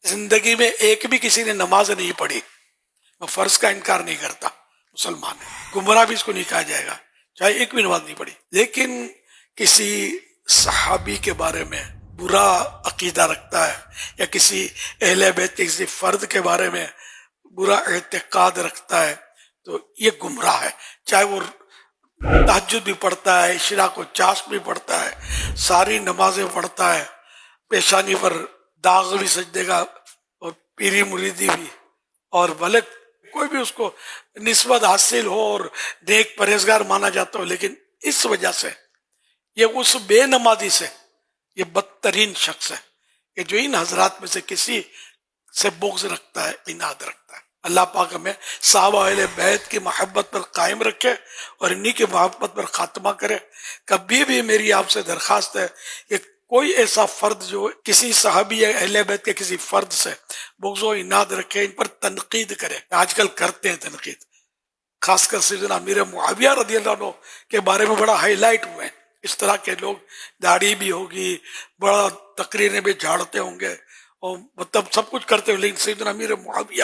زندگی میں ایک بھی کسی نے نماز نہیں پڑھی، وہ فرض کا انکار نہیں کرتا، مسلمان ہے، گمراہ بھی اس کو نہیں کہا جائے گا چاہے ایک بھی نماز نہیں پڑھی. لیکن کسی صحابی کے بارے میں برا عقیدہ رکھتا ہے یا کسی اہل بیت کے کسی فرد کے بارے میں برا اعتقاد رکھتا ہے تو یہ گمراہ ہے، چاہے وہ تہجد بھی پڑھتا ہے، اشراق و چاشت بھی پڑھتا ہے، ساری نمازیں پڑھتا ہے، پیشانی پر داغ بھی سجدے گا اور پیری مریدی بھی، اور بھلے کوئی بھی اس کو نسبت حاصل ہو اور نیک پرہیزگار مانا جاتا ہو، لیکن اس وجہ سے یہ اس بے نمازی سے یہ بدترین شخص ہے کہ جو ان حضرات میں سے کسی سے بغض رکھتا ہے، عناد رکھتا ہے. اللہ پاک ہمیں صحابہ اہل بیت کی محبت پر قائم رکھے اور انہی کی محبت پر خاتمہ کرے. کبھی بھی میری آپ سے درخواست ہے کہ کوئی ایسا فرد جو کسی صحابی یا اہل بیت کے کسی فرد سے بغض و عناد رکھے، ان پر تنقید کرے. آج کل کرتے ہیں تنقید، خاص کر سیدنا امیر معاویہ رضی اللہ عنہ کے بارے میں بڑا ہائی لائٹ ہوئے ہیں. اس طرح کے لوگ، داڑھی بھی ہوگی، بڑا تقریریں بھی جھاڑتے ہوں گے اور مطلب سب کچھ کرتے ہوئے، لیکن سیدنا امیر معاویہ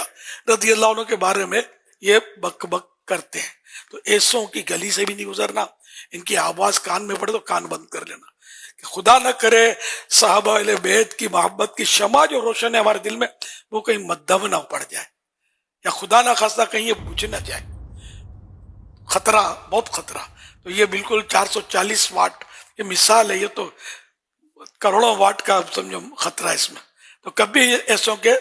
رضی اللہ عنہ کے بارے میں یہ بک بک کرتے ہیں. تو ایسوں کی گلی سے بھی نہیں گزرنا، ان کی آواز کان میں پڑے تو کان بند کر لینا، کہ خدا نہ کرے صحابہ اہل بیت کی محبت کی شمع جو روشن ہے ہمارے دل میں وہ کہیں مدھم نہ پڑ جائے، یا خدا نہ خواستہ کہیں یہ بجھ نہ جائے. خطرہ، بہت خطرہ. تو یہ بالکل 440 واٹ یہ مثال ہے، یہ تو کروڑوں واٹ کا سمجھو خطرہ ہے اس میں. تو کبھی ایسوں کے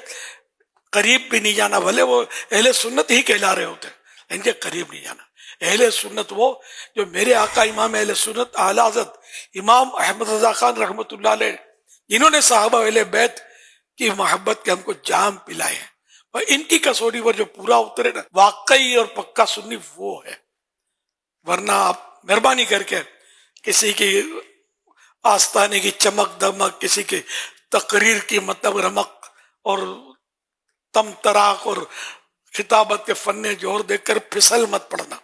قریب بھی نہیں جانا، بھلے وہ اہل سنت ہی کہلا رہے ہوتے، ان کے قریب نہیں جانا. اہل سنت وہ جو میرے آقا امام اہل سنت اعلی حضرت امام احمد رضا خان رحمۃ اللہ علیہ، جنہوں نے صحابہ اہل بیت کی محبت کے ہم کو جام پلائے ہیں، اور ان کی کسوٹی پر جو پورا اترے نا، واقعی اور پکا سنی وہ ہے. ورنہ آپ مہربانی کر کے کسی کی آستانے کی چمک دمک، کسی کی تقریر کی مطلب رمق اور تم تراق اور خطابت کے فن جوہر دیکھ کر پھسل مت پڑنا.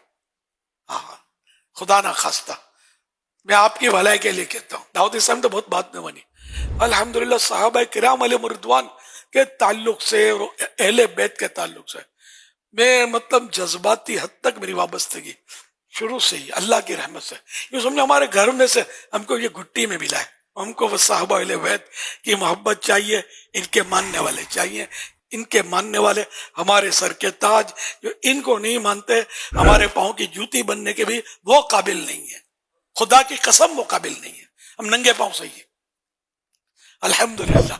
ہاں، خدا نہ خواستہ. میں آپ کی بھلائی کے لیے کہتا ہوں، دعوت اسلام تو بہت بات میں بنی. الحمدللہ صحابہ کرام علیہ رضوان کے تعلق سے اور اہل بیت کے تعلق سے میں مطلب جذباتی حد تک میری وابستگی شروع سے ہی اللہ کی رحمت سے، یہ سمجھو ہمارے گھر میں سے ہم کو یہ گھٹی میں ملا ہے. ہم کو وہ صحابہ اہل بیت کی محبت چاہیے، ان کے ماننے والے چاہیے. ان کے ماننے والے ہمارے سر کے تاج، جو ان کو نہیں مانتے ہمارے پاؤں کی جوتی بننے کے بھی وہ قابل نہیں ہے. خدا کی قسم وہ قابل نہیں ہے. ہم ننگے پاؤں سے ہی ہیں الحمدللہ.